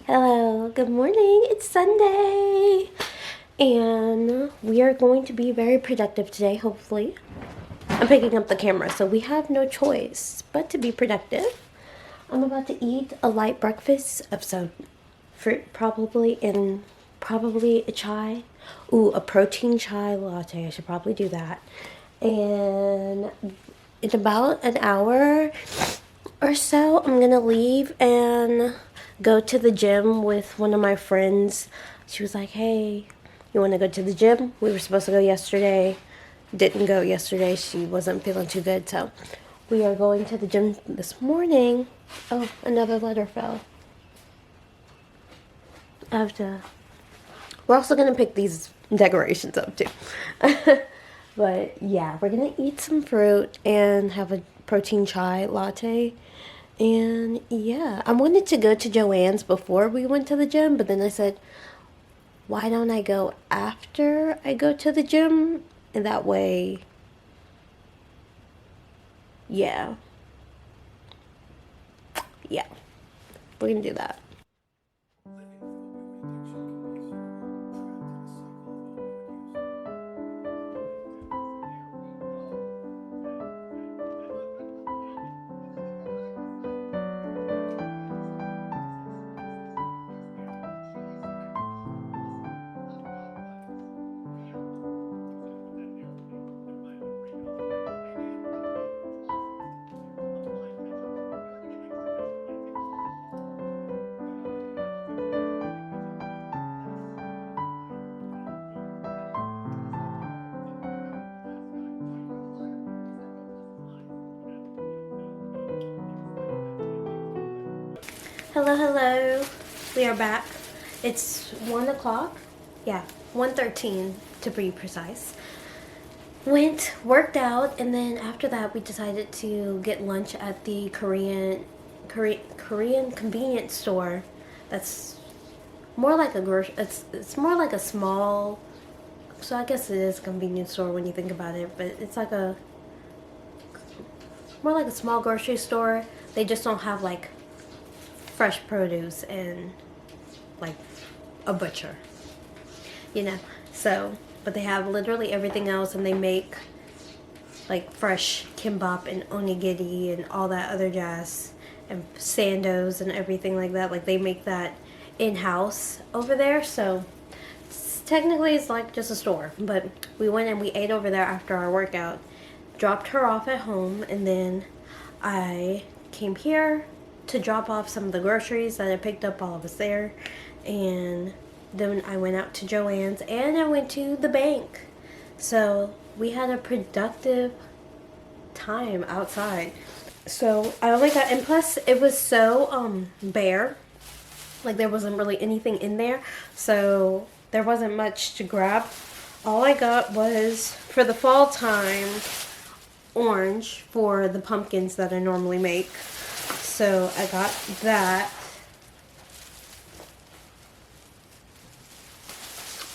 Hello, good morning. It's Sunday. And we are going to be very productive today, hopefully. I'm picking up the camera, so we have no choice but to be productive. I'm about to eat a light breakfast of some fruit, probably, and probably a chai. Ooh, a protein chai latte. I should probably do that. And in about an hour or so, I'm gonna leave and go to the gym with one of my friends. She was like, hey, you want to go to the gym? We were supposed to go yesterday. Didn't go yesterday. She wasn't feeling too good. So we are going to the gym this morning. Oh, another letter fell. I have to. We're also going to pick these decorations up too. But yeah, we're going to eat some fruit and have a protein chai latte. And yeah, I wanted to go to Joann's before we went to the gym, but then I said, why don't I go after I go to the gym? And that way, yeah, we're gonna do that. Hello. We are back. It's 1 o'clock. Yeah, 1:13 to be precise. Worked out, and then after that, we decided to get lunch at the Korean convenience store. That's more like a it's more like a small. So I guess it is a convenience store when you think about it, but it's like a more like a small grocery store. They just don't have like fresh produce and like a butcher, you know. So, but they have literally everything else, and they make like fresh kimbap and onigiri and all that other jazz and sandos and everything like that. Like they make that in-house over there. So technically it's like just a store, but we went and we ate over there after our workout, dropped her off at home, and then I came here to drop off some of the groceries that I picked up while I was there, and then I went out to Joann's and I went to the bank. So we had a productive time outside. So I only got, and plus it was so bare, like there wasn't really anything in there, so there wasn't much to grab. All I got was, for the fall time, orange for the pumpkins that I normally make. So I got that.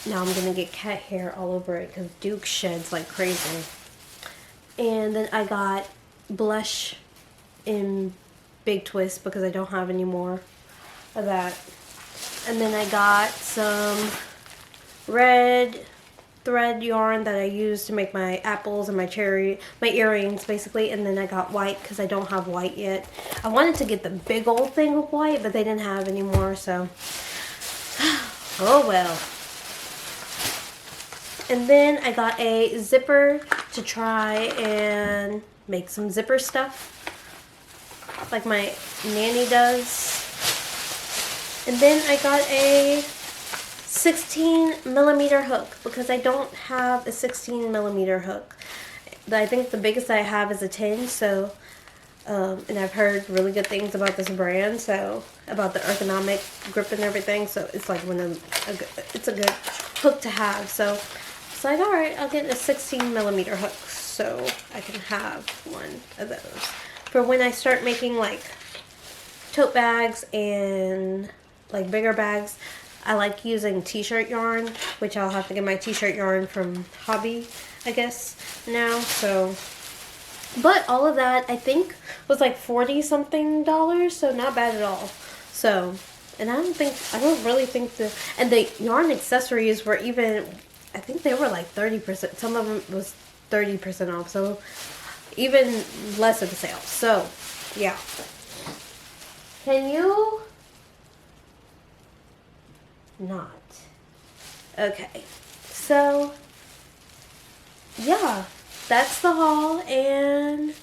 Now I'm gonna get cat hair all over it because Duke sheds like crazy. And then I got blush in Big Twist because I don't have any more of that. And then I got some red thread yarn that I use to make my apples and my earrings basically. And then I got white because I don't have white yet. I wanted to get the big old thing of white, but they didn't have any more, so oh well. And then I got a zipper to try and make some zipper stuff like my nanny does. And then I got a 16mm hook because I don't have a 16mm hook. I think the biggest I have is a 10, so and I've heard really good things about this brand, so about the ergonomic grip and everything, so it's like it's a good hook to have. So it's like, all right, I'll get a 16mm hook so I can have one of those for when I start making like tote bags and like bigger bags. I like using t-shirt yarn, which I'll have to get my t-shirt yarn from Hobby, I guess, now. So, but all of that I think was like $40 something, so not bad at all. So And I don't really think and the yarn accessories were even, I think they were like 30%. Some of them was 30% off, so even less of the sale. So, yeah. Can you not? Okay. So, yeah, that's the haul, and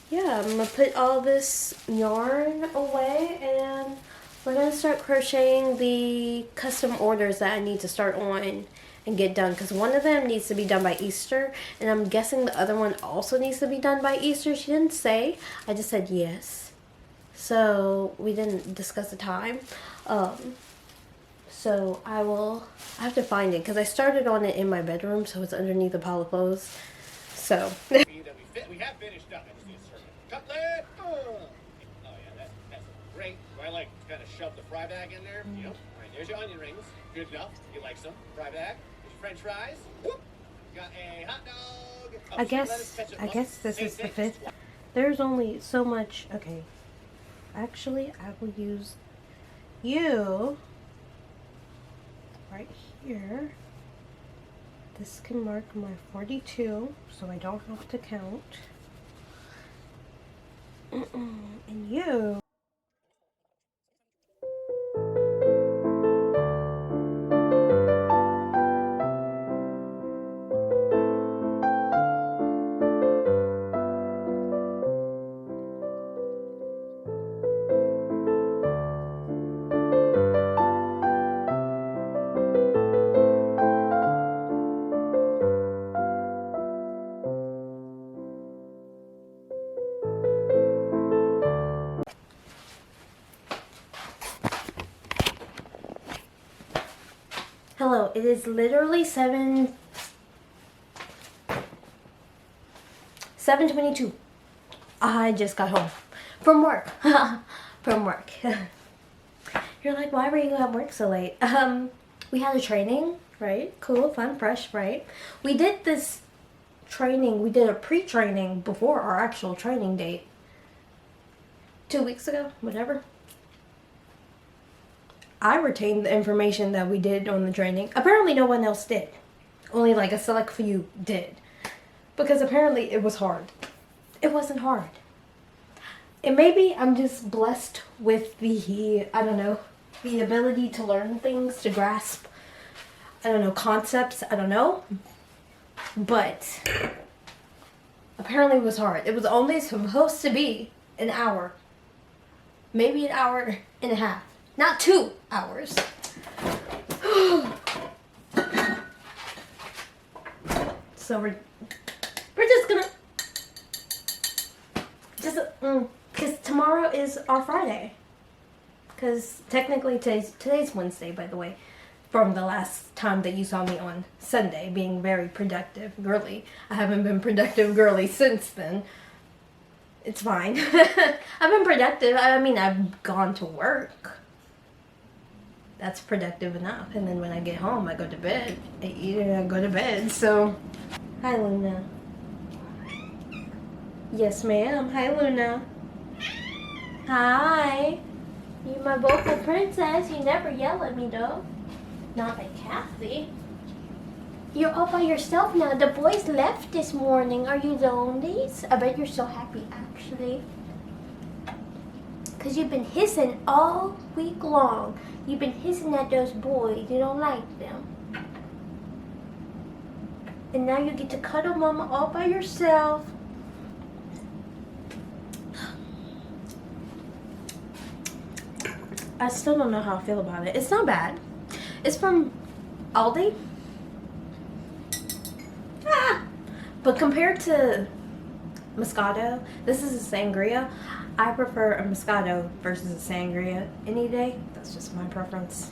yeah, I'm gonna put all this yarn away, and we're gonna start crocheting the custom orders that I need to start on and get done, because one of them needs to be done by Easter, and I'm guessing the other one also needs to be done by Easter. She didn't say, I just said yes, so we didn't discuss the time. So I have to find it, because I started on it in my bedroom, so it's underneath a pile of clothes. So We have finished up. I just need a servant. Cutlet! Oh yeah, that's great. Do I like kind of shove the fry bag in there? Yep. All right, there's your onion rings. Good enough. You like some? Fry bag. There's your French fries. Whoop. Got a hot dog. Oh, I guess this is the 5th. There's only so much. Okay. Actually, I will use you right here. This can mark my 42, so I don't have to count. And you. Hello, it is literally 7:22. I just got home from work. From work. You're like, why were you at work so late? We had a training, right? Cool, fun, fresh, right? We did this training, we did a pre-training before our actual training date. 2 weeks ago, whatever. I retained the information that we did on the training. Apparently no one else did. Only like a select few did. Because apparently it was hard. It wasn't hard. And maybe I'm just blessed with the, I don't know, the ability to learn things, to grasp, I don't know, concepts, I don't know. But apparently it was hard. It was only supposed to be an hour. Maybe an hour and a half. Not 2 hours. So we're just gonna because tomorrow is our Friday. Because technically today's Wednesday, by the way. From the last time that you saw me on Sunday, being very productive girly. I haven't been productive girly since then. It's fine. I've been productive. I mean, I've gone to work. That's productive enough. And then when I get home, I go to bed. I eat and I go to bed. So, hi, Luna. Yes, ma'am. Hi, Luna. Hi. You're my vocal princess. You never yell at me, though. Not like Kathy. You're all by yourself now. The boys left this morning. Are you lonely? I bet you're so happy, actually. Because you've been hissing all week long. You've been hissing at those boys. You don't like them. And now you get to cuddle mama all by yourself. I still don't know how I feel about it. It's not bad. It's from Aldi. But compared to Moscato, this is a sangria. I prefer a Moscato versus a sangria any day. That's just my preference.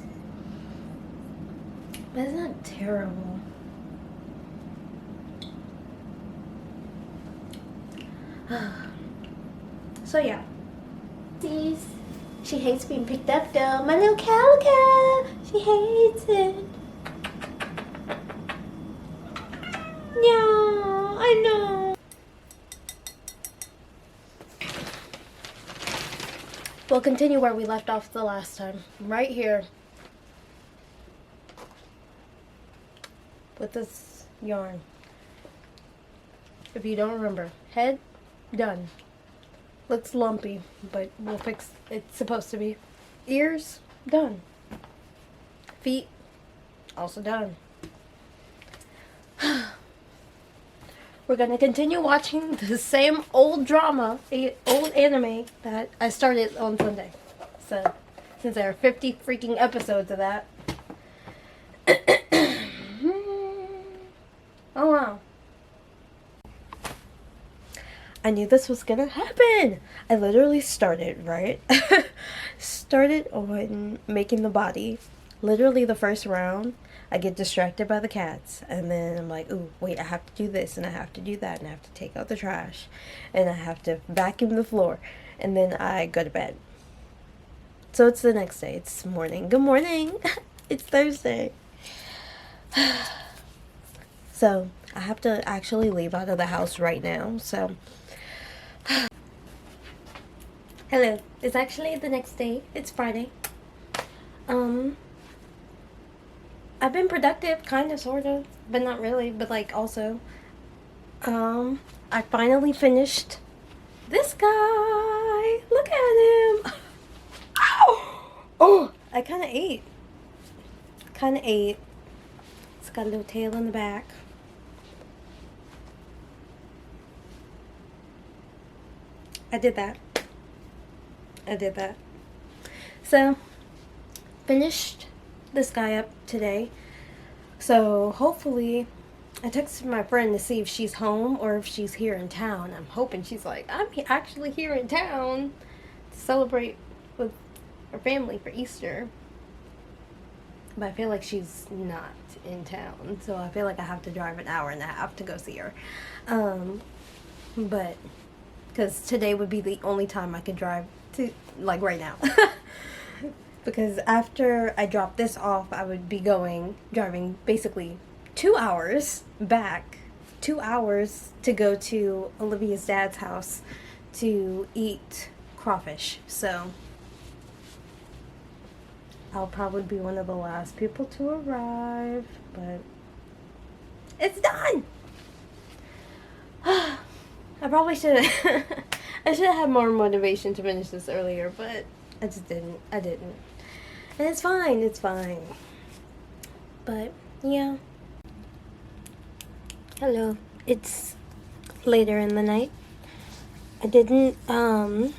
But it's not terrible. So yeah. She hates being picked up though. My little calico. She hates it. No, I know. Well, we'll continue where we left off the last time. Right here. With this yarn. If you don't remember. Head, done. Looks lumpy, but we'll fix it's supposed to be. Ears, done. Feet, also done. We're gonna continue watching the same old drama, old anime that I started on Sunday. So, since there are 50 freaking episodes of that. Oh wow. I knew this was gonna happen. I literally started, right? Started on making the body. Literally the first round, I get distracted by the cats. And then I'm like, ooh, wait, I have to do this and I have to do that. And I have to take out the trash. And I have to vacuum the floor. And then I go to bed. So it's the next day. It's morning. Good morning. It's Thursday. So I have to actually leave out of the house right now. So hello. It's actually the next day. It's Friday. I've been productive, kind of, sort of, but not really, but like also. I finally finished this guy. Look at him. Ow! Oh, I kind of ate. It's got a little tail in the back. I did that. So, finished this guy up today. So, hopefully, I texted my friend to see if she's home or if she's here in town. I'm hoping she's like, I'm actually here in town to celebrate with her family for Easter. But I feel like she's not in town. So, I feel like I have to drive an hour and a half to go see her. But because today would be the only time I could drive to, like, right now. Because after I drop this off, I would be driving basically 2 hours back, 2 hours to go to Olivia's dad's house to eat crawfish. So I'll probably be one of the last people to arrive, but it's done! I probably should have I should have had more motivation to finish this earlier, but I just didn't. And it's fine. But yeah. Hello. It's later in the night. I didn't my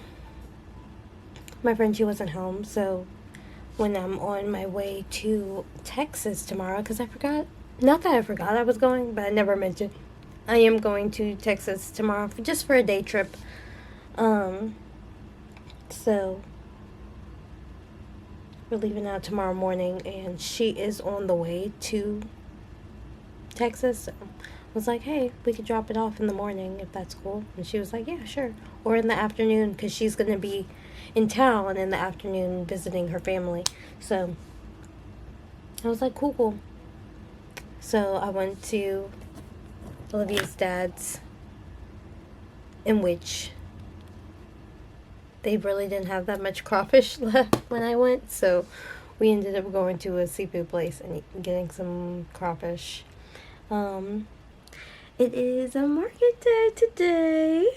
friend, she wasn't home, so when I'm on my way to Texas tomorrow, because I forgot, not that I forgot I was going, but I never mentioned I am going to Texas tomorrow just for a day trip. So we're leaving out tomorrow morning, and she is on the way to Texas. So I was like, hey, we could drop it off in the morning if that's cool. And she was like, yeah, sure. Or in the afternoon, because she's going to be in town in the afternoon visiting her family. So I was like, cool. So I went to Olivia's dad's, in which they really didn't have that much crawfish left when I went, so we ended up going to a seafood place and getting some crawfish. It is a market day today,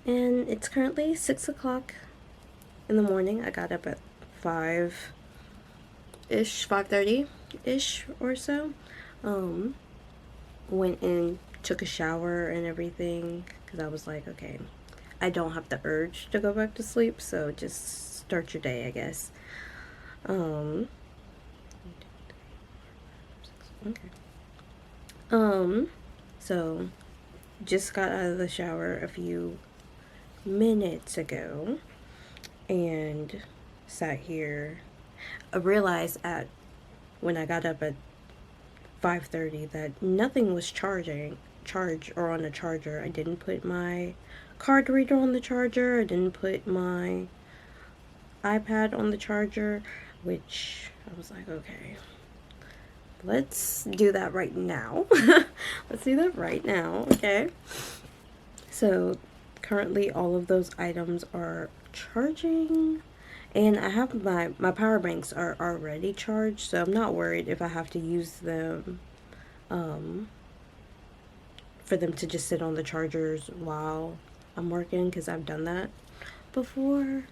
and it's currently 6 o'clock in the morning. I got up at 5:30-ish or so. Went and took a shower and everything, because I was like, okay, I don't have the urge to go back to sleep, so just start your day, I guess. Okay. So just got out of the shower a few minutes ago and sat here. I realized when I got up at 5:30 that nothing was charged or on a charger. I didn't put my card reader on the charger. I didn't put my iPad on the charger, which I was like, okay, let's do that right now. Let's do that right now, okay? So currently all of those items are charging. And I have my power banks are already charged, so I'm not worried if I have to use them for them to just sit on the chargers while I'm working, because I've done that before.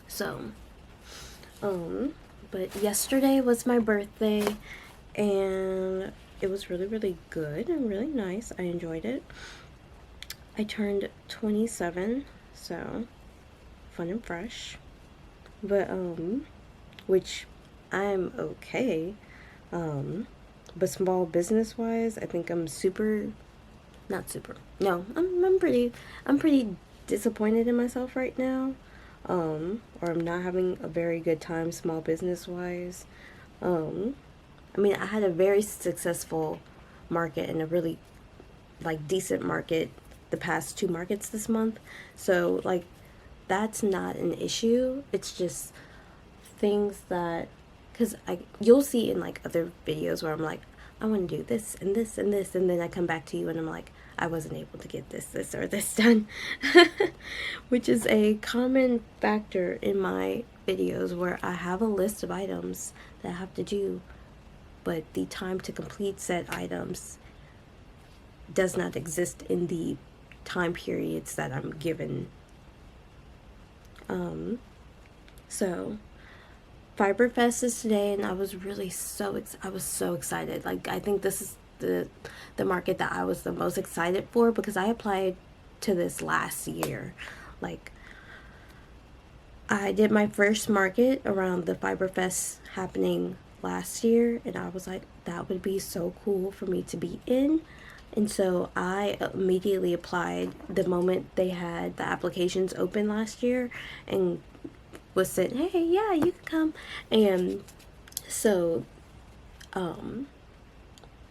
So, but yesterday was my birthday, and it was really, really good and really nice. I enjoyed it. I turned 27, so fun and fresh. But, which I'm okay. But small business wise, I think I'm not super. No, I'm pretty disappointed in myself right now. Or I'm not having a very good time small business wise. I mean, I had a very successful market and a really like decent market the past 2 markets this month. So like that's not an issue. It's just things that, because you'll see in like other videos where I'm like, I want to do this and this and this, and then I come back to you and I'm like, I wasn't able to get this or this done. Which is a common factor in my videos, where I have a list of items that I have to do, but the time to complete said items does not exist in the time periods that I'm given. So Fiberfest is today, and I was really so excited. Like, I think this is the market that I was the most excited for, because I applied to this last year. Like, I did my first market around the Fiberfest happening last year, and I was like, that would be so cool for me to be in. And so I immediately applied the moment they had the applications open last year, and was said, hey, yeah, you can come. And so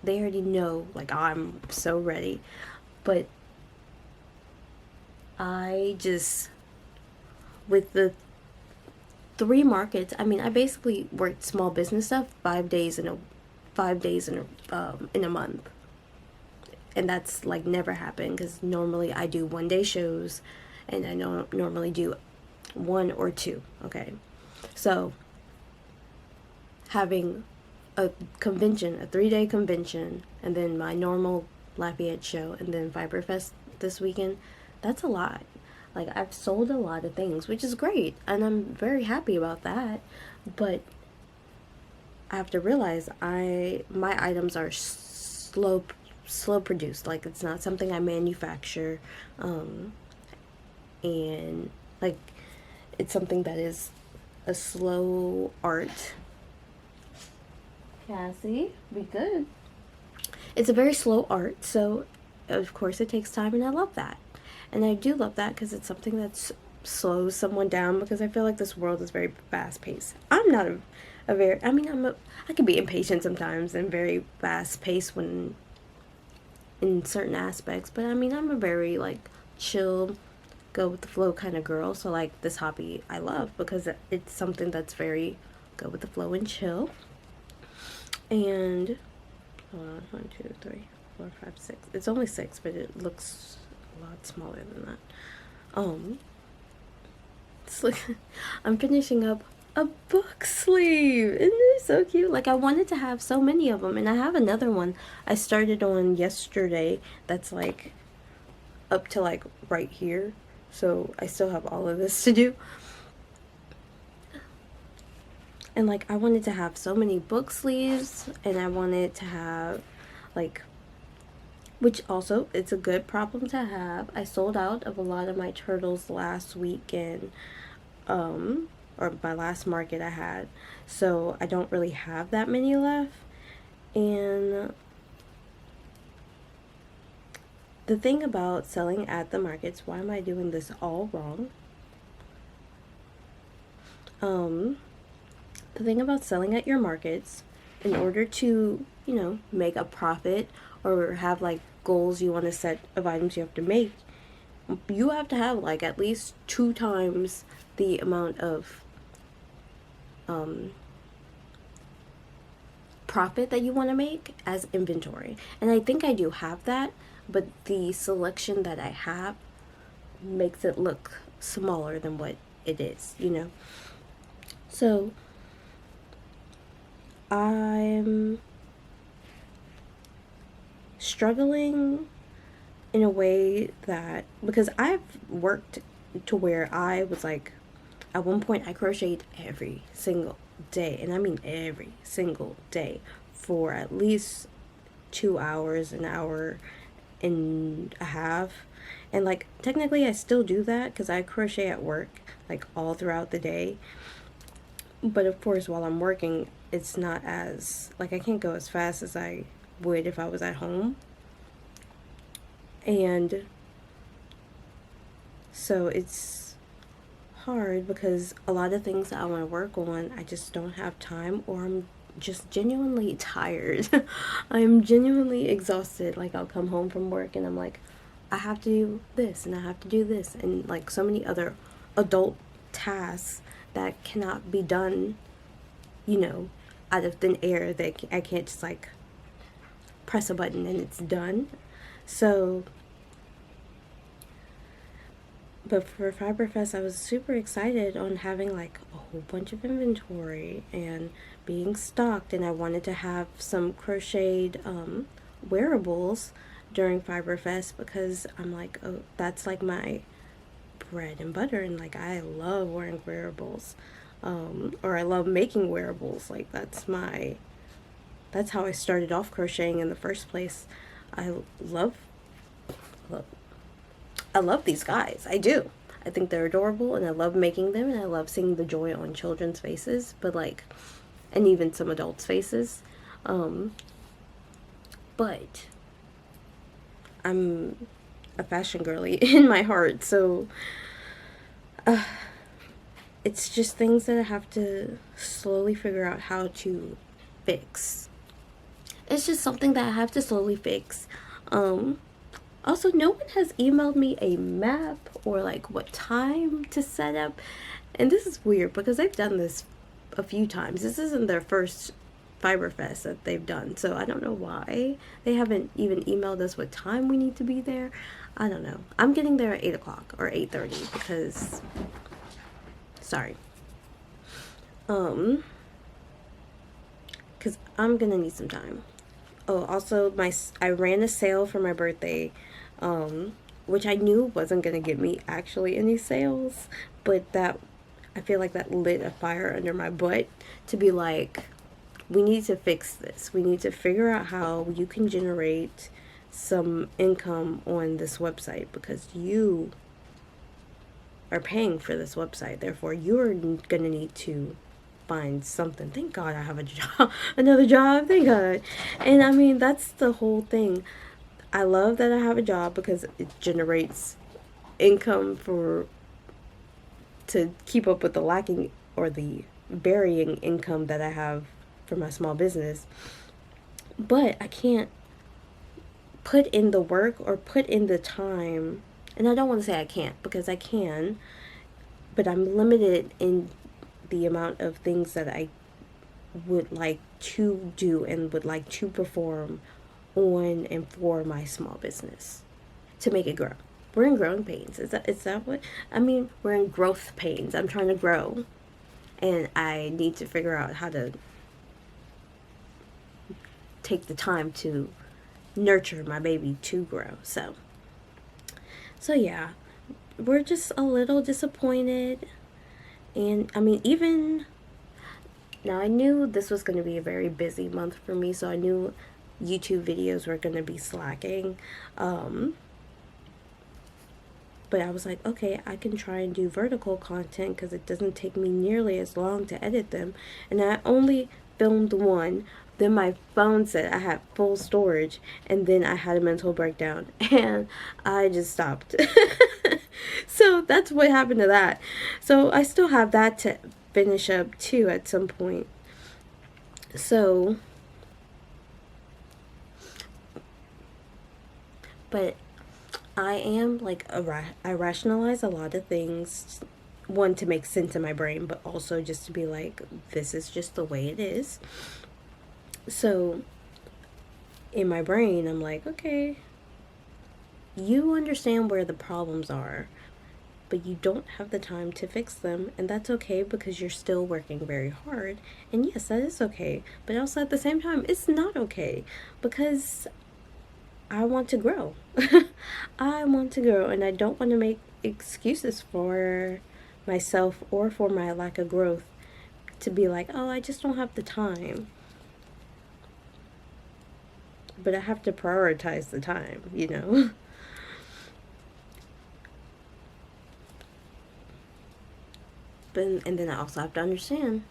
they already know, like, I'm so ready. But I just, with the 3 markets, I mean, I basically worked small business stuff 5 days in a month. And that's like never happened, because normally I do 1-day shows, and I normally do 1 or 2. Okay, so having a convention, a 3-day convention, and then my normal Lafayette show, and then Fiberfest this weekend, that's a lot. Like, I've sold a lot of things, which is great, and I'm very happy about that. But I have to realize my items are slow produced. Like, it's not something I manufacture, and like, it's something that is a slow art. Cassie, be good. It's a very slow art, so of course it takes time, and I love that. And I do love that, because it's something that slows someone down, because I feel like this world is very fast paced. I'm not I can be impatient sometimes and very fast paced when in certain aspects, but I mean, I'm a very like chill, go with the flow kind of girl. So like, this hobby I love, because it's something that's very go with the flow and chill. And 1, 2, 3, 4, 5, 6. It's only 6, but it looks a lot smaller than that. It's like, I'm finishing up a book sleeve. Isn't it so cute? Like, I wanted to have so many of them, and I have another one I started on yesterday that's like up to like right here, so I still have all of this to do. And like, I wanted to have so many book sleeves, and I wanted to have like, which also, it's a good problem to have. I sold out of a lot of my turtles last weekend, or my last market I had, so I don't really have that many left. And the thing about selling at the markets, why am I doing this all wrong? The thing about selling at your markets, in order to, make a profit, or have like goals you want to set of items you have to make, you have to have like at least 2 times the amount of profit that you want to make as inventory. And I think I do have that, but the selection that I have makes it look smaller than what it is, you know. So I'm struggling in a way that, because I've worked to where I was like, at one point I crocheted every single day, and I mean every single day, for at least 2 hours, an hour and a half. And like technically I still do that because I crochet at work like all throughout the day. But of course, while I'm working, it's not as, like, I can't go as fast as I would if I was at home. And so it's hard because a lot of things that I want to work on, I just don't have time, or I'm just genuinely tired. I'm genuinely exhausted. Like, I'll come home from work and I'm like, I have to do this and I have to do this, and like so many other adult tasks that cannot be done, you know, out of thin air, that I can't just like press a button and it's done. So, but for Fiberfest, I was super excited on having like a whole bunch of inventory and being stocked, and I wanted to have some crocheted wearables during Fiberfest because I'm like, oh, that's like my bread and butter, and like I love wearing wearables, or I love making wearables. Like that's how I started off crocheting in the first place. I love I love these guys. I do. I think they're adorable, and I love making them, and I love seeing the joy on children's faces, but like, and even some adults' faces. But I'm a fashion girly in my heart, so it's just things that I have to slowly figure out how to fix. It's just something that I have to slowly fix. Also, no one has emailed me a map or like what time to set up. And this is weird because they've done this a few times. This isn't their first Fiberfest that they've done. So I don't know why they haven't even emailed us what time we need to be there. I don't know. I'm getting there at 8 o'clock or 8:30 because, sorry. Because I'm gonna need some time. Oh, also, I ran a sale for my birthday, which I knew wasn't gonna get me actually any sales, but that, I feel like that lit a fire under my butt to be like, we need to fix this. We need to figure out how you can generate some income on this website, because you are paying for this website. Therefore, you're gonna need to find something. Thank God I have a job, another job. Thank God. And I mean, that's the whole thing. I love that I have a job because it generates income to keep up with the lacking or the varying income that I have for my small business. But I can't put in the work or put in the time, and I don't want to say I can't, because I can, but I'm limited in the amount of things that I would like to do and would like to perform on and for my small business to make it grow. We're in growing pains. Is that what I mean? We're in growth pains. I'm trying to grow, and I need to figure out how to take the time to nurture my baby to grow. So yeah, we're just a little disappointed. And I mean, even now, I knew this was going to be a very busy month for me, so I knew YouTube videos were going to be slacking. But I was like, okay, I can try and do vertical content because it doesn't take me nearly as long to edit them. And I only filmed one. Then my phone said I had full storage, and then I had a mental breakdown, and I just stopped. So that's what happened to that. So I still have that to finish up too at some point. So, but I am like, I rationalize a lot of things, one, to make sense in my brain, but also just to be like, this is just the way it is. So in my brain, I'm like, okay, you understand where the problems are. but you don't have the time to fix them, and that's okay because you're still working very hard. And yes, that is okay, but also at the same time, it's not okay because I want to grow. I want to grow, and I don't want to make excuses for myself or for my lack of growth to be like, oh, I just don't have the time. But I have to prioritize the time, you know? But, and then I also have to understand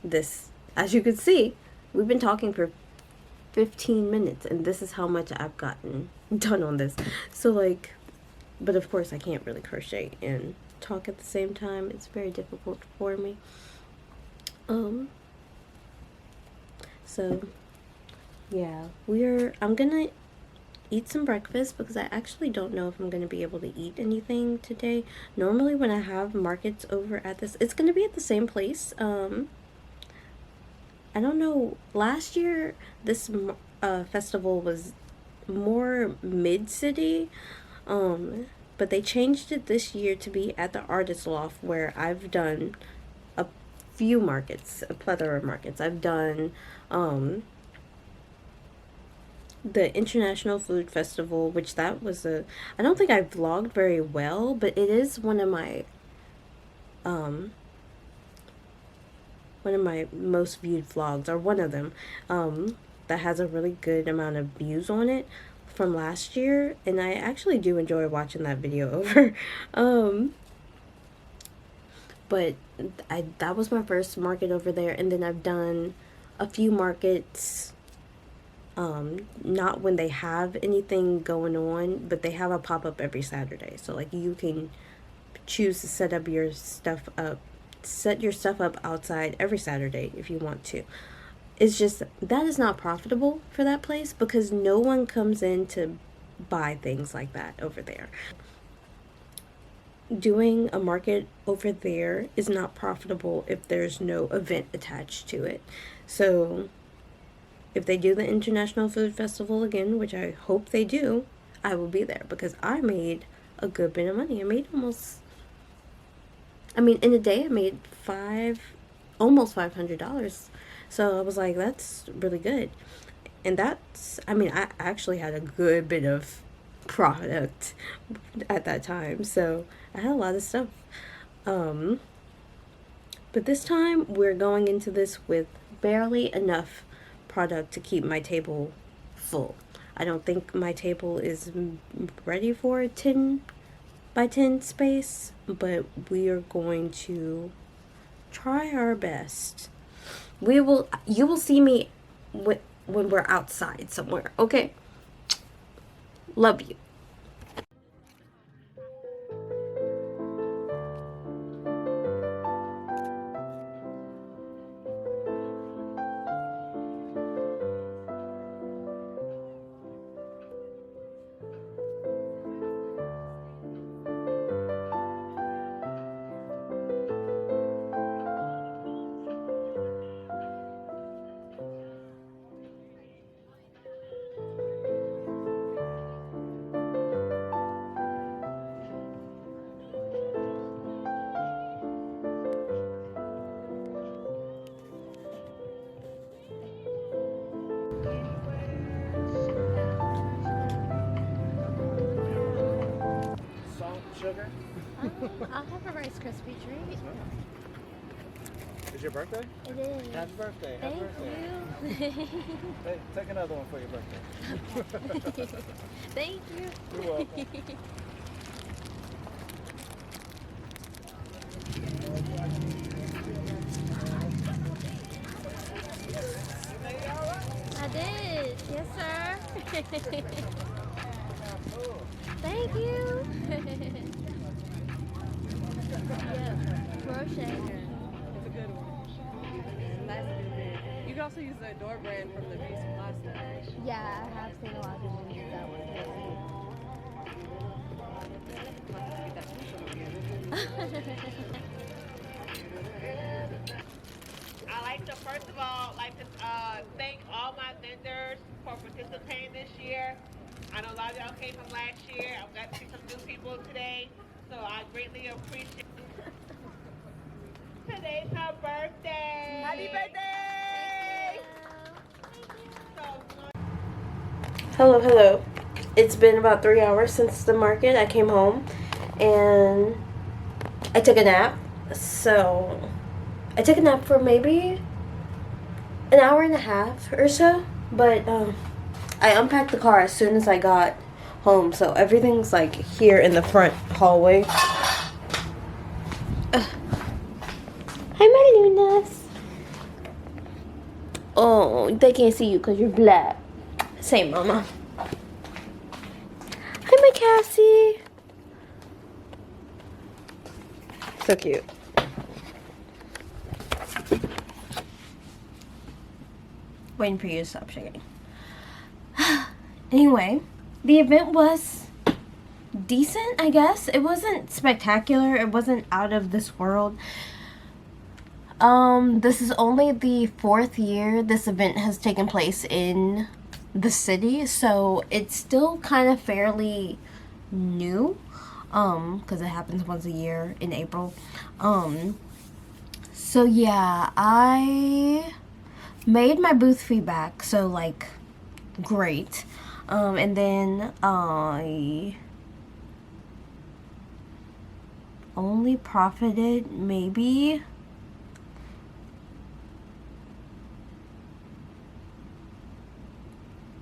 this. As you can see, we've been talking for 15 minutes, and this is how much I've gotten done on this. So, like, but of course, I can't really crochet and talk at the same time. It's very difficult for me. So, yeah, I'm gonna eat some breakfast because I actually don't know if I'm going to be able to eat anything today. Normally when I have markets over at this, it's going to be at the same place. I don't know, last year this festival was more mid-city, but they changed it this year to be at the Artist Loft, where I've done a few markets, a plethora of markets. I've done the International Food Festival, which that was I don't think I vlogged very well, but it is one of my most viewed vlogs, or one of them, that has a really good amount of views on it from last year, and I actually do enjoy watching that video over. But that was my first market over there, and then I've done a few markets, not when they have anything going on, but they have a pop-up every Saturday. So like you can choose to set your stuff up outside every Saturday if you want to. It's just that is not profitable for that place because no one comes in to buy things like that over there. Doing a market over there is not profitable if there's no event attached to it. So if they do the International Food Festival again, which I hope they do, I will be there because I made a good bit of money. I made in a day I made almost $500. So I was like, that's really good. And I actually had a good bit of product at that time. So I had a lot of stuff. But this time we're going into this with barely enough product to keep my table full. I don't think my table is ready for a 10 by 10 space, but we are going to try our best. You will see me when we're outside somewhere, okay? Love you. Sugar? I'll have a Rice Krispie treat. Is your birthday? It is. Happy birthday. Thank Happy birthday. you. Take another one for your birthday. Thank you. You're welcome. I did. Yes, sir. Thank you. Yeah, crochet. It's a good one. It's nice and big. You can also use the Adore brand from the Beauty Supply store. Yeah, I have seen a lot of people use that one. I like to, first of all, thank all my vendors for participating this year. I know a lot of y'all came from last year. I'm glad to see some new people today. So I greatly appreciate. Today's her birthday. Happy birthday! Hello, hello. It's been about 3 hours since the market. I came home and I took a nap. So I took a nap for maybe an hour and a half or so. But I unpacked the car as soon as I got home. So everything's like here in the front hallway. Hi, my Lunas. Oh, they can't see you because you're black. Say, Mama. Hi, my Cassie. So cute. Waiting for you to stop shaking. Anyway, the event was decent, I guess. It wasn't spectacular. It wasn't out of this world. This is only the 4th year this event has taken place in the city, so it's still kind of fairly new, because it happens once a year in April. So yeah, I made my booth fee back, so like, great. And then I only profited maybe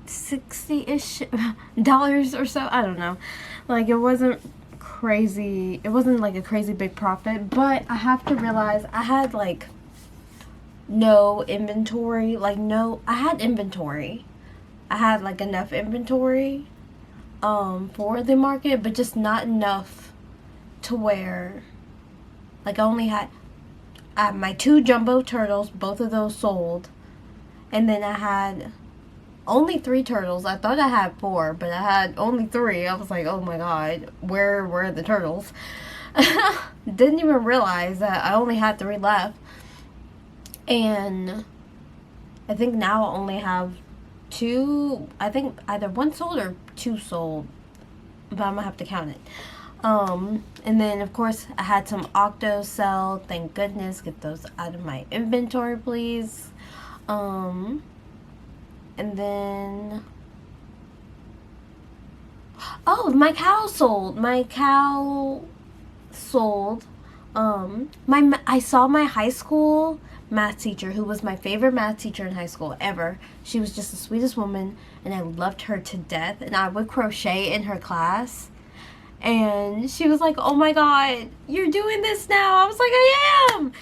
$60-ish or so. I don't know. Like, it wasn't crazy. It wasn't like a crazy big profit, but I have to realize I had like no inventory. Like, no, I had inventory. I had like enough inventory for the market, but just not enough to where, like, I only had my 2 jumbo turtles. Both of those sold, and then I had only 3 turtles. I thought I had 4, but I had only 3. I was like, oh my god, where were the turtles? Didn't even realize that I only had 3 left. And I think now I only have 2. I think either 1 sold or 2 sold, but I'm gonna have to count it. And then of course I had some Octos sell. Thank goodness. Get those out of my inventory, please. And then, oh, my cow sold. My cow sold. I saw my high school math teacher, who was my favorite math teacher in high school ever. She was just the sweetest woman, and I loved her to death. And I would crochet in her class. And she was like, oh my god, you're doing this now. I was like, I am.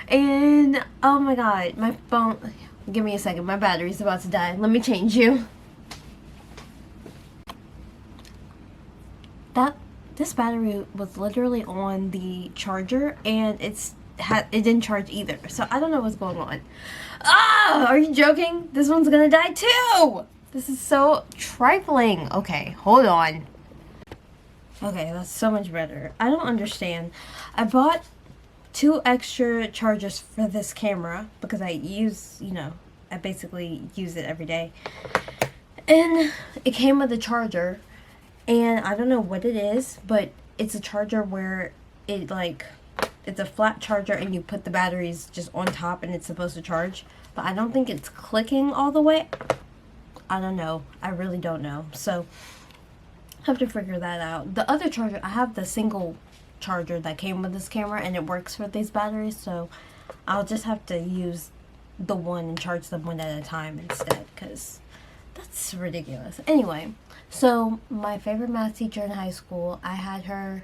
And, oh my god, my phone... Give me a second. My battery's about to die. Let me change you. This battery was literally on the charger, and it didn't charge either. So I don't know what's going on. Ah, are you joking? This one's gonna die too. This is so trifling. Okay, hold on. Okay, that's so much better. I don't understand. I bought 2 extra chargers for this camera because I use, I basically use it every day. And it came with a charger, and I don't know what it is, but it's a charger where it it's a flat charger and you put the batteries just on top and it's supposed to charge, but I don't think it's clicking all the way. I don't know. I really don't know. So I have to figure that out. The other charger, I have the single charger that came with this camera, and it works for these batteries, so I'll just have to use the one and charge them one at a time instead, because that's ridiculous. Anyway, so my favorite math teacher in high school, I had her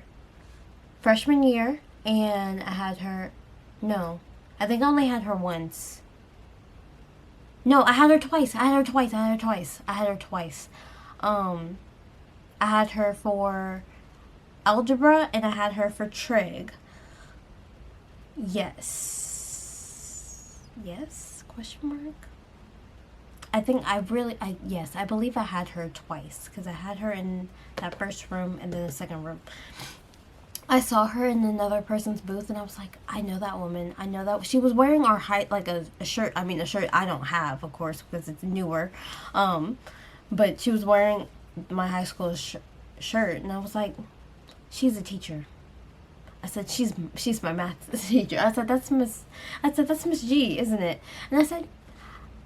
freshman year, and I had her, no, I think I only had her once. No, I had her twice. I had her twice. I had her for algebra, and I had her for trig. Yes, question mark. I believe I had her twice, because I had her in that first room and then the second room. I saw her in another person's booth, and I was like, I know that woman. I know that. She was wearing our a shirt. I mean, a shirt I don't have, of course, because it's newer. But she was wearing my high school shirt, and I was like, she's a teacher. I said, she's my math teacher. I said, that's Miss G, isn't it? And I said,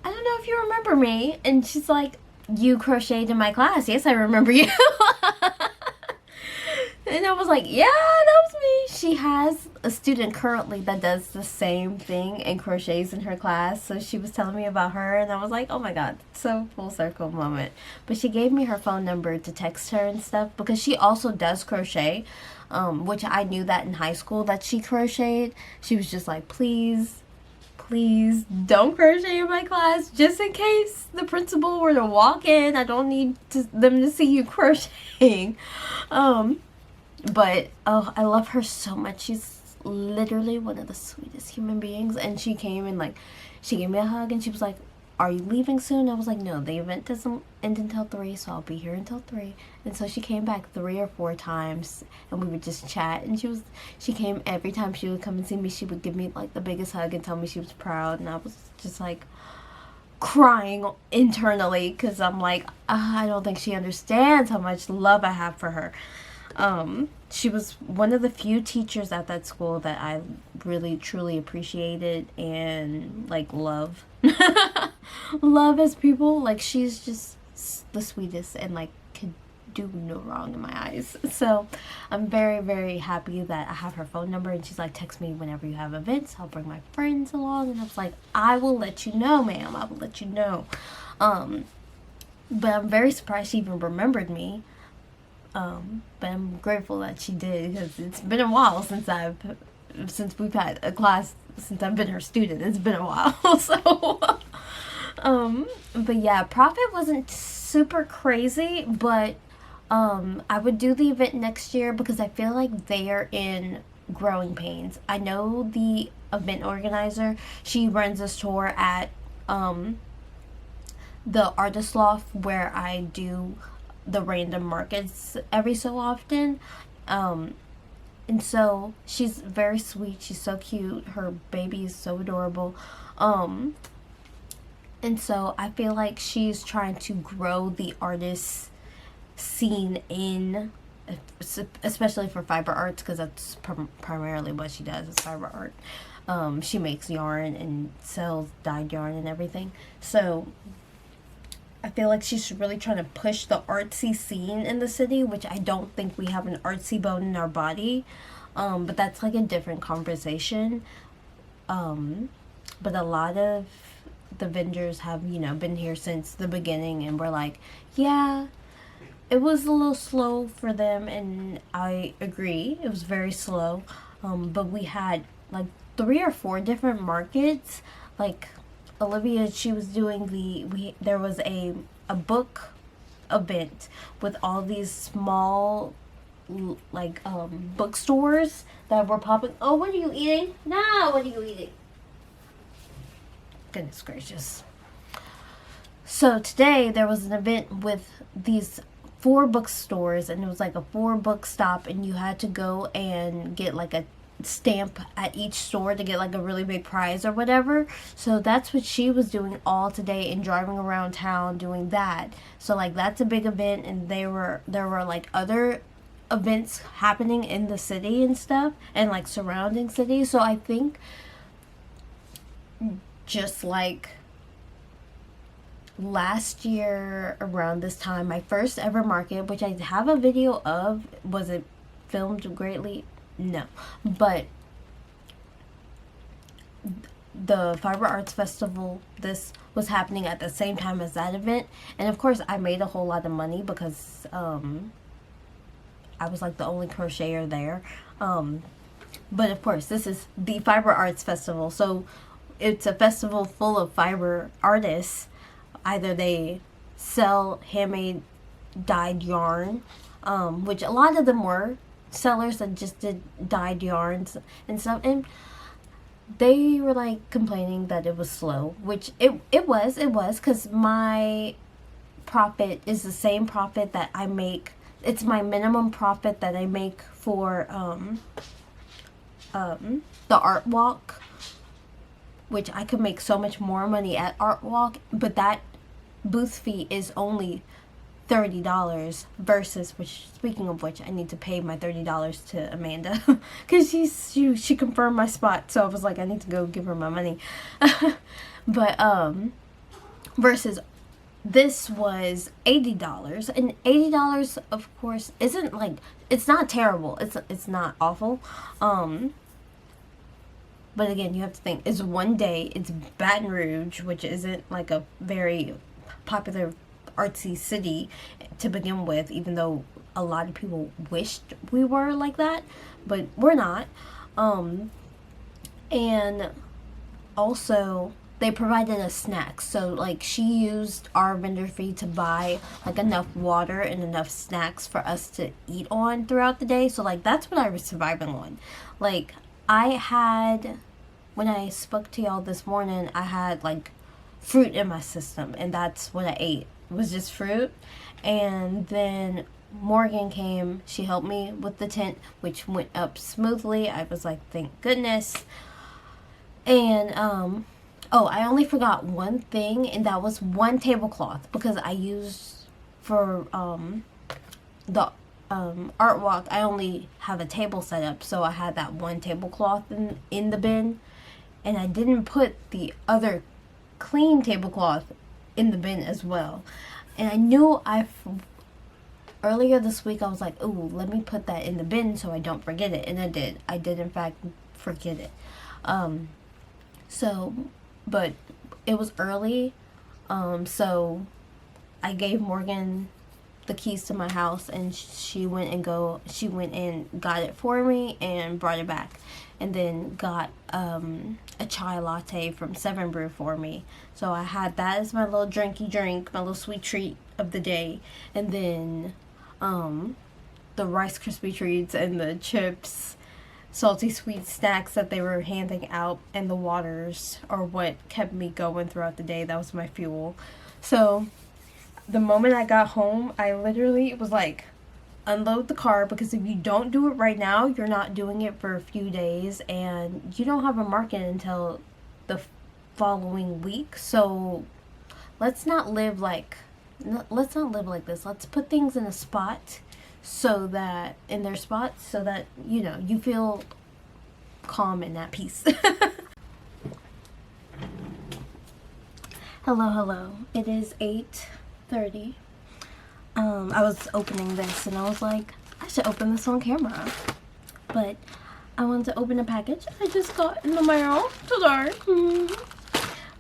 I don't know if you remember me. And she's like, you crocheted in my class. Yes, I remember you. And I was like, yeah, that was me. She has a student currently that does the same thing and crochets in her class. So she was telling me about her, and I was like, oh my God, so full circle moment. But she gave me her phone number to text her and stuff because she also does crochet, which I knew that in high school that she crocheted. She was just like, please don't crochet in my class, just in case the principal were to walk in. I don't need them to see you crocheting. But oh, I love her so much. She's literally one of the sweetest human beings. And she came and like, she gave me a hug and she was like, are you leaving soon? I was like, no, the event doesn't end until 3, so I'll be here until 3. And so she came back 3 or 4 times and we would just chat. And she came every time she would come and see me, she would give me like the biggest hug and tell me she was proud. And I was just like crying internally because I'm like, I don't think she understands how much love I have for her. She was one of the few teachers at that school that I really truly appreciated and like love. Love as people. Like, she's just the sweetest and like could do no wrong in my eyes. So I'm very, very happy that I have her phone number, and she's like, text me whenever you have events. I'll bring my friends along. And I was like, I will let you know, ma'am. I will let you know. But I'm very surprised she even remembered me. But I'm grateful that she did, because it's been a while since we've had a class, since I've been her student. It's been a while. So, but yeah, profit wasn't super crazy, but, I would do the event next year because I feel like they are in growing pains. I know the event organizer, she runs a store at, the Artist Loft where I do the random markets every so often, and so she's very sweet, she's so cute, her baby is so adorable, and so I feel like she's trying to grow the artist scene in, especially for fiber arts, because that's primarily what she does, is fiber art. She makes yarn and sells dyed yarn and everything, so I feel like she's really trying to push the artsy scene in the city, which I don't think we have an artsy bone in our body. But that's like a different conversation. But a lot of the vendors have, been here since the beginning, and we're like, yeah, it was a little slow for them, and I agree, it was very slow. But we had like 3 or 4 different markets. Like, Olivia, she was doing there was a book event with all these small like bookstores that were popping. Oh, what are you eating? No, what are you eating? Goodness gracious. So today there was an event with these 4 bookstores, and it was like a 4 book stop, and you had to go and get like a stamp at each store to get like a really big prize or whatever. So that's what she was doing all today, and driving around town doing that. So like, that's a big event, and there were like other events happening in the city and stuff, and like surrounding cities. So I think just like last year around this time, my first ever market, which I have a video of, was it filmed greatly? No, but the Fiber Arts Festival, this was happening at the same time as that event, and of course I made a whole lot of money because I was like the only crocheter there, but of course this is the Fiber Arts Festival, so it's a festival full of fiber artists. Either they sell handmade dyed yarn, which a lot of them were sellers that just did dyed yarns and stuff, and they were like complaining that it was slow, which it was, because my profit is the same profit that I make. It's my minimum profit that I make for the Art Walk, which I could make so much more money at Art Walk, but that booth fee is only $30 versus, which, speaking of which, I need to pay my $30 to Amanda because she confirmed my spot, so I was like, I need to go give her my money. But versus this was $80, and $80, of course, isn't like, it's not terrible, it's not awful. But again, you have to think, it's one day, it's Baton Rouge, which isn't like a very popular artsy city to begin with, even though a lot of people wished we were like that, but we're not. And also they provided us snacks, so like she used our vendor fee to buy like enough water and enough snacks for us to eat on throughout the day. So like that's what I was surviving on. Like I had, when I spoke to y'all this morning, I had like fruit in my system, and that's what I ate. It was just fruit. And then Morgan came, she helped me with the tent, which went up smoothly. I was like, thank goodness. And oh, I only forgot one thing, and that was one tablecloth, because I used for the art walk, I only have a table set up, so I had that one tablecloth in the bin, and I didn't put the other clean tablecloth in the bin as well. And I knew earlier this week I was like, ooh, let me put that in the bin so I don't forget it, and I did in fact forget it. So, but it was early, so I gave Morgan the keys to my house, and she went and got it for me and brought it back, and then got a chai latte from Seven Brew for me. So I had that as my little drinky drink, my little sweet treat of the day, and then the Rice Krispie treats and the chips, salty sweet snacks that they were handing out, and the waters are what kept me going throughout the day. That was my fuel. So the moment I got home, I literally was like, unload the car, because if you don't do it right now, you're not doing it for a few days, and you don't have a market until the following week. So let's not live like this. Let's put things in a spot, so that you know, you feel calm and at peace. Hello. It is 8:30. I was opening this, and I was like, I should open this on camera. But I wanted to open a package I just got in the mail today.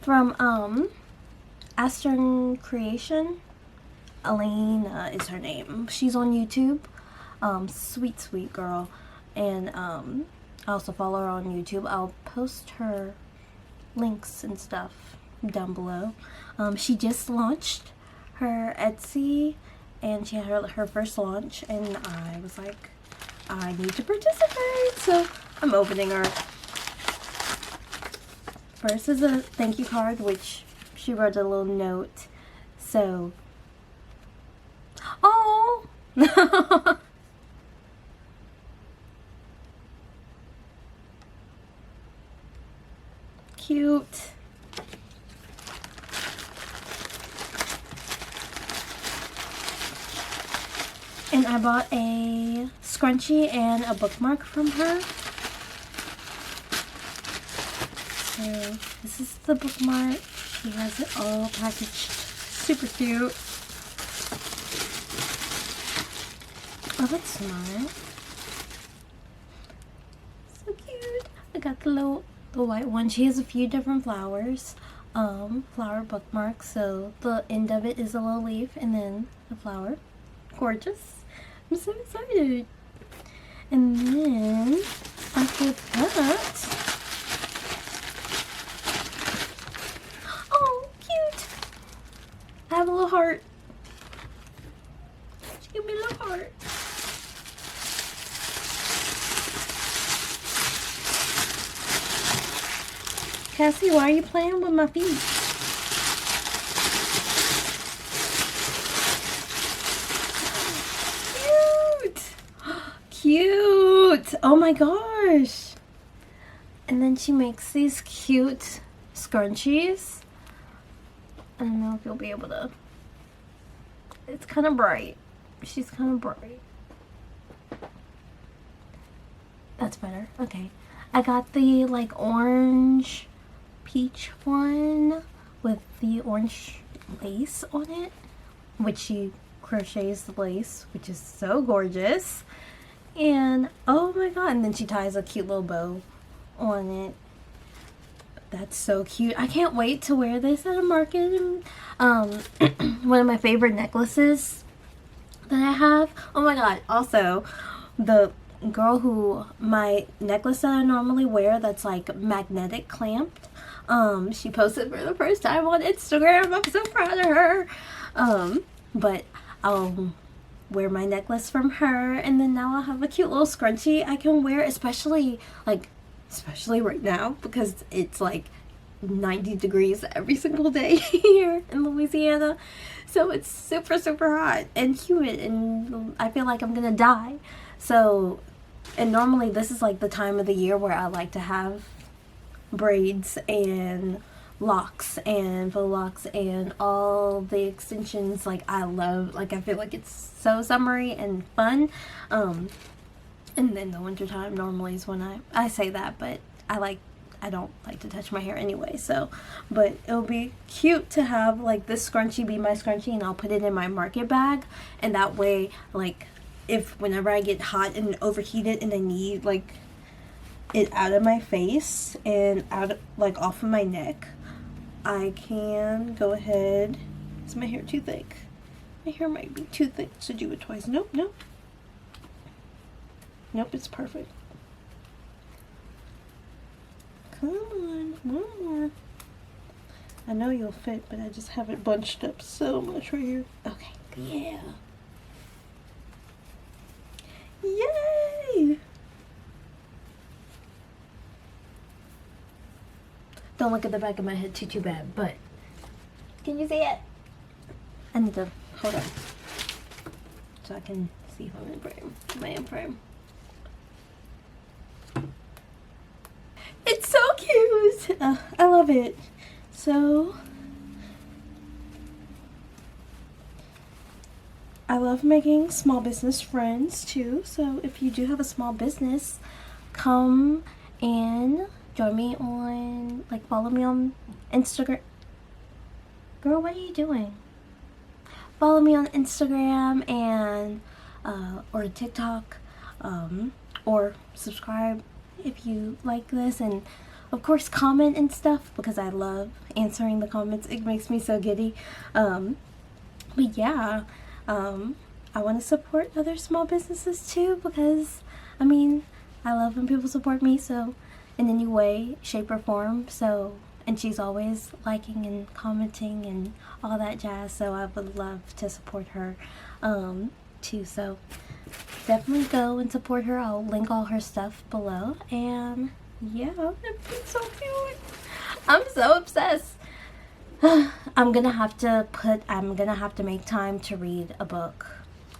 From Astern Creation. Elena is her name. She's on YouTube. Sweet girl. And I also follow her on YouTube. I'll post her links and stuff down below. She just launched her Etsy, and she had her first launch, and I was like, I need to participate, so I'm opening her. First is a thank you card, which she wrote a little note. So, oh, cute. And I bought a scrunchie and a bookmark from her. So this is the bookmark. She has it all packaged. Super cute. Oh, that's smart. So cute. I got the white one. She has a few different flowers. Flower bookmarks. So the end of it is a little leaf, and then the flower. Gorgeous. I'm so excited. And then after that, oh, cute. I have a little heart. She gave me a little heart. Cassie, why are you playing with my feet? Cute! Oh my gosh! And then she makes these cute scrunchies. I don't know if you'll be able to It's kind of bright. She's kind of bright. That's better. Okay. I got the like orange peach one with the orange lace on it, which she crochets the lace, which is so gorgeous. And oh my god, and then she ties a cute little bow on it. That's so cute. I can't wait to wear this at a market. One of my favorite necklaces that I have. Oh my god, also the girl who my necklace that I normally wear that's like magnetic clamped, she posted for the first time on Instagram. I'm so proud of her. But I'll wear my necklace from her, and then now I'll have a cute little scrunchie I can wear, especially right now because it's like 90 degrees every single day here in Louisiana. So it's super, super hot and humid, and I feel like I'm gonna die. So, and normally this is like the time of the year where I like to have braids and locks and faux locks and all the extensions. Like I love, like I feel like it's so summery and fun. And then the winter time normally is when I say that, but I don't like to touch my hair anyway, so, but it'll be cute to have like this scrunchie be my scrunchie, and I'll put it in my market bag, and that way, like, if whenever I get hot and overheated and I need like it out of my face and out of, like off of my neck, I can go ahead. Is my hair too thick? My hair might be too thick to do it twice. Nope, nope. Nope, it's perfect. Come on, one more. I know you'll fit, but I just have it bunched up so much right here. Okay, yeah. Yay! Don't look at the back of my head too bad, but can you see it? I need to hold on so I can see if I'm in frame. Am I in frame? It's so cute! I love it. So, I love making small business friends too. So, if you do have a small business, come and join me on, like, follow me on Instagram. Girl, what are you doing? Follow me on Instagram and, or TikTok, or subscribe if you like this, and of course comment and stuff because I love answering the comments. It makes me so giddy. But yeah, I want to support other small businesses too because I mean I love when people support me, so in any way, shape, or form. So, and she's always liking and commenting and all that jazz, so I would love to support her too. So definitely go and support her. I'll link all her stuff below. And yeah, it's so cute. I'm so obsessed. I'm gonna have to make time to read a book.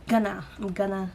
I'm gonna.